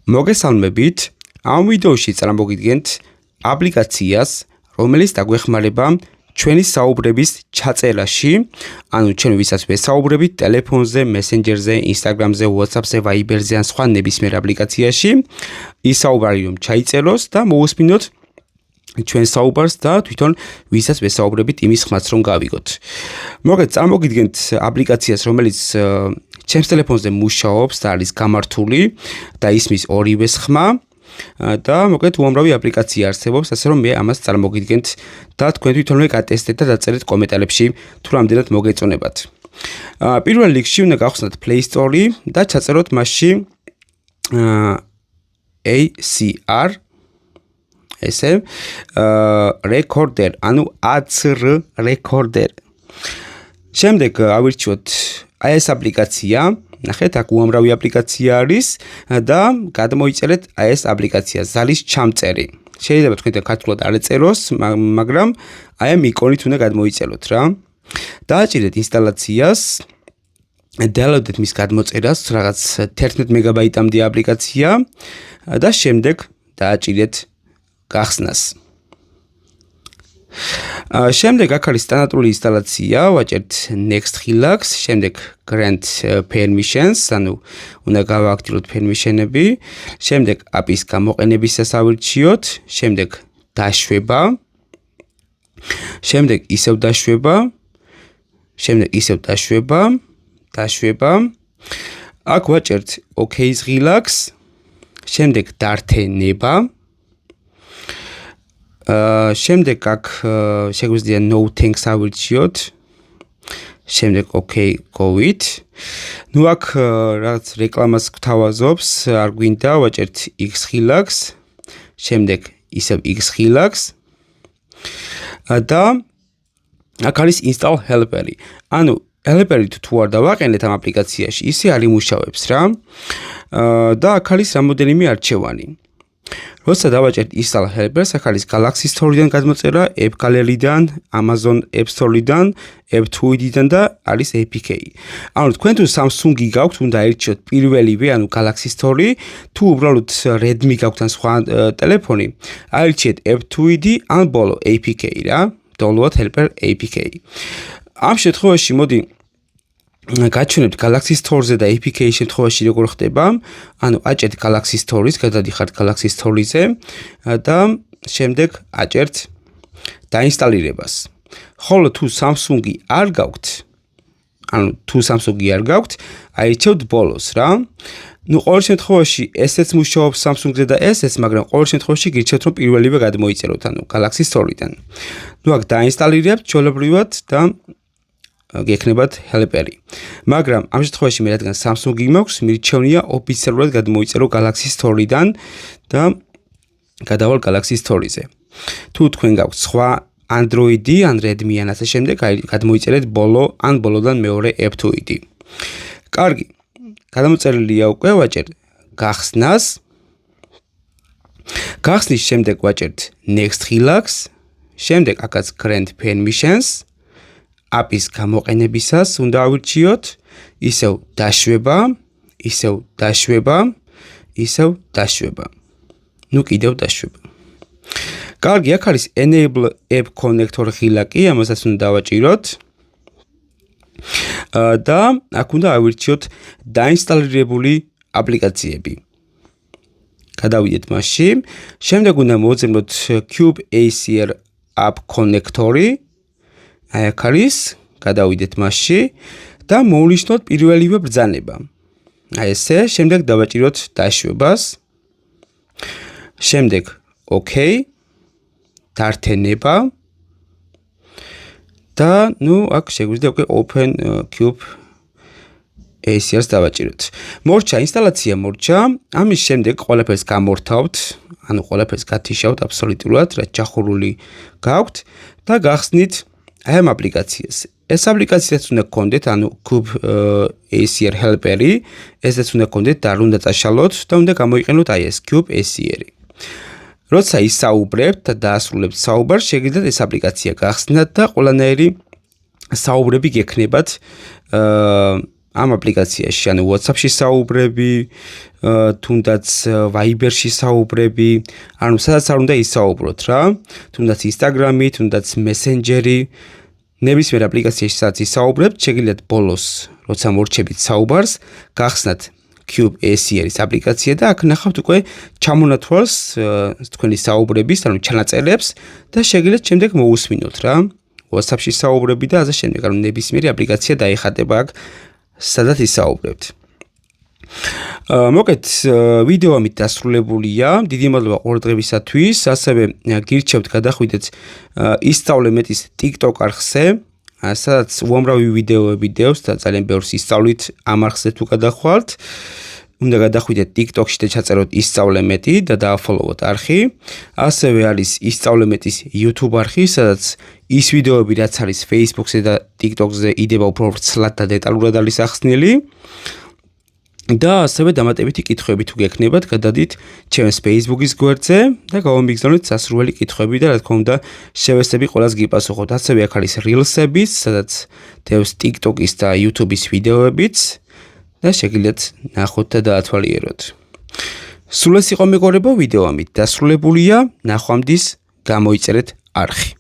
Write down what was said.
მოგესალმებით, ამ ვიდეოში წარმოგიდგენთ აპლიკაციას, რომელიც დაგვეხმარება ჩვენი საუბრების ჩაწერაში, ანუ ჩვენ ვისაც ვესაუბრებით ტელეფონზე, მესენჯერზე, ინსტაგრამზე, ვატსაპზე, ვაიბერზე ან სხვა ნებისმიერ აპლიკაციაში, ის საუბარი რომ ჩაიწეროს და მოусმინოთ ჩვენ საუბარს და თვითონ ვისაც ვესაუბრებით იმის ხმაც რომ გავიგოთ. მოგეთ წარმოგიდგენთ აპლიკაციას, რომელიც ჩემს ტელეფონზე მუშაობს და არის გამართული და ისმის ორივეს ხმა და მოგეთ უამრავი აპლიკაცია არსებობს, ასე რომ მე ამას წარმოგიდგენთ და თქვენ თვითონვე გატესტეთ და დაწერეთ კომენტარებში თუ რამდენად მოგეწონებათ. პირველ რიგში უნდა გავხსნათ Play Store და ჩაწეროთ მასში ACR ესე recorder, ანუ ACR recorder. შემდეგ ავირჩიოთ აი ეს აპლიკაცია, ნახეთ, აქ უამრავი აპლიკაცია არის და გადმოიწერეთ აი ეს აპლიკაცია, ზალის ჩამწერი. შეიძლება თქვენთან ქართულად არ ეწეროს, მაგრამ აი ამ იკონით უნდა გადმოიწეროთ რა. დააჭირეთ ინსტალაციას, დაალოდეთ მის გადმოწერას, რაღაც 11 მეგაბაიტამდე აპლიკაცია და შემდეგ დააჭირეთ გახსნას. შემდეგ აქ არის სტანდარტული ინსტალაცია, ვაჭერთ Next Relax, შემდეგ Grant Permissions, ანუ უნდა გავააქტიუროთ permission-ები, შემდეგ API-ის გამოყენებისას ავირჩიოთ, შემდეგ დაშვება, შემდეგ ისევ დაშვება, შემდეგ ისევ დაშვება, დაშვება. აქ ვაჭერთ OK-ის Relax, შემდეგ დართენება. შემდეგ აქ შეგვიძლია no thanks ავირჩიოთ, შემდეგ OK go-ით. ნუ აქ რაღაც რეკლამას გვთავაზობს, არ გვინდა, ვაჭერთ X Relax, შემდეგ ისევ X Relax და აქ არის install helper-ი. ანუ helper-ი თუ არ დავაყენეთ ამ აპლიკაციაში, ისე არ იმუშავებს რა. და აქ არის რამოდენიმე არჩევანი. როცა დავაჭერთ install helper-ს, აქ არის Galaxy Store-დან გადმოწერა, App Gallery-დან, Amazon App Store-დან, App Tweet-დან და არის APK. ანუ თქვენ თუ Samsung-ი გაქვთ, უნდა აირჩიოთ პირველივე, ანუ Galaxy Store-ი, თუ უბრალოდ Redmi გაქვთ ან სხვა ტელეფონი, აირჩიეთ App Tweet-ი ან ბოლო APK რა, download helper APK. ამ შემთხვევაში მოდი გაჩვენებთ Galaxy Store-ზე და APK-ის შემთხვევაში როგორ ხდება, ანუ აჭერთ Galaxy Store-ის, გადადიხართ Galaxy Store-ზე და შემდეგ აჭერთ დაინსტალირებას. ხოლო თუ Samsung-ი არ გაქვთ, ანუ თუ Samsung-ი არ გაქვთ, აირჩევთ ბოლოს რა. ნუ ყოველ შემთხვევაში ესეც მუშაობს Samsung-ზე და ესეც, მაგრამ ყოველ შემთხვევაში გირჩევთ რომ პირველივე გადმოიწეროთ, ანუ Galaxy Store-დან. ნუ აქ დაინსტალირებთ ჩვეულებრივად და გექნებათ helper-ი. მაგრამ ამ შემთხვევაში მე რადგან Samsung-ი მაქვს, მირჩევნია ოფიციალურად გადმოიწერო Galaxy Store-დან და გადავალ Galaxy Store-ზე. თუ თქვენ გაქვთ სხვა Android-ი, ან Redmi ან ასე შემდეგ, გადმოიწერეთ ბოლო ან ბოლოდან მეორე App Tweet-ი. კარგი. გადამოწერილია უკვე, ვაჭერთ გახსნას. გახსნის შემდეგ ვაჭერთ Next Relax, შემდეგ აქაც Grant Permissions. API-ის გამოყენებისას უნდა ავირჩიოთ, ისევ დაშვება, ისევ დაშვება, ისევ დაშვება. ნუ კიდევ დაშვება. კარგი, აქ არის Enable App Connector ღილაკი, ამასაც უნდა დავაჭიროთ. და აქ უნდა ავირჩიოთ დაინსტალირებული აპლიკაციები. გადავიდეთ მასში. შემდეგ უნდა მოვაწეროთ Cube ACR App Connector-ი. აი აქ არის, გადავიდეთ მასში და მოვნიშნოთ პირველივე ბრძანება. აი ესე, შემდეგ დავაჭიროთ დაშვებას. შემდეგ OK, დართენება და ნუ აქ შეგვიძლია უკვე Open Cube ACR-ს დავაჭიროთ. მორჩა, ინსტალაცია მორჩა, ამის შემდეგ ყველაფერს გამორთავთ, ანუ ყველაფერს გათიშავთ აბსოლუტურად, რაც ჩახურული გაქვთ და გახსნით აი ამ აპლიკაციას. ეს აპლიკაციაც უნდა გქონდეთ, ანუ Cube ACR helper-ი, ესეც უნდა გქონდეთ და არ უნდა წაშალოთ და უნდა გამოიყენოთ აი ეს Cube ACR-ი. როცა ისაუბრებთ და დაასრულებთ საუბარს, შეგიძლიათ ეს აპლიკაცია გახსნათ და ყველანაირი საუბრები გექნებათ ამ აპლიკაციაში, ანუ WhatsApp-ში საუბრები, თუნდაც Viber-ში საუბრები, ანუ სადაც არ უნდა ისაუბროთ რა, თუნდაც Instagram-ი, თუნდაც Messenger-ი, ნებისმიერ აპლიკაციაში სადაც ისაუბრებთ, შეგიძლიათ ბოლოს, როცა მორჩებით საუბარს, გახსნათ Cube ACR-ის აპლიკაცია და აქ ნახავთ უკვე ჩამონათვალს თქვენი საუბრების, ანუ ჩანაწერებს და შეგიძლიათ შემდეგ მოусმინოთ რა. WhatsApp-ში საუბრები და ასე შემდეგ, ანუ ნებისმიერი აპლიკაცია დაიხატება აქ, სადაც ისაუბრებთ. მოკეთ, ვიდეო ამით დასრულებულია. დიდი მადლობა ყურადღებისათვის. ასევე გირჩევთ გადახვიდეთ ისწავლე მეტის TikTok არხზე, სადაც უამრავი ვიდეოები დევს და ძალიან ბევრს ისწავლით ამ არხზე თუ გადახვალთ. უნდა გადახვიდეთ TikTok-ში და ჩაწეროთ ისწავლე მეტი და დააფოლოვოთ არხი. ასევე არის ისწავლე მეტის YouTube არხი, სადაც ის ვიდეოები, რაც არის Facebook-ზე და TikTok-ზე იდება უფრო ვრცლად და დეტალურად არის ახსნილი. და ასევე დამატებითი კითხვები თუ გექნებათ, გადადით ჩემს Facebook-ის გვერდზე და გავამიგზავნეთ სასურველი კითხვები და რა თქმა უნდა შევესწრები ყველას გიპასუხოთ. ასევე აქ არის Reels-ებიც, სადაც დევს TikTok-ის და YouTube-ის ვიდეოებიც და შეგიძლიათ ნახოთ და დაათვალიეროთ. სულ ეს იყო მეგობრებო, ვიდეო ამით დასრულებულია. ნახვამდის გამოიწერეთ არხი.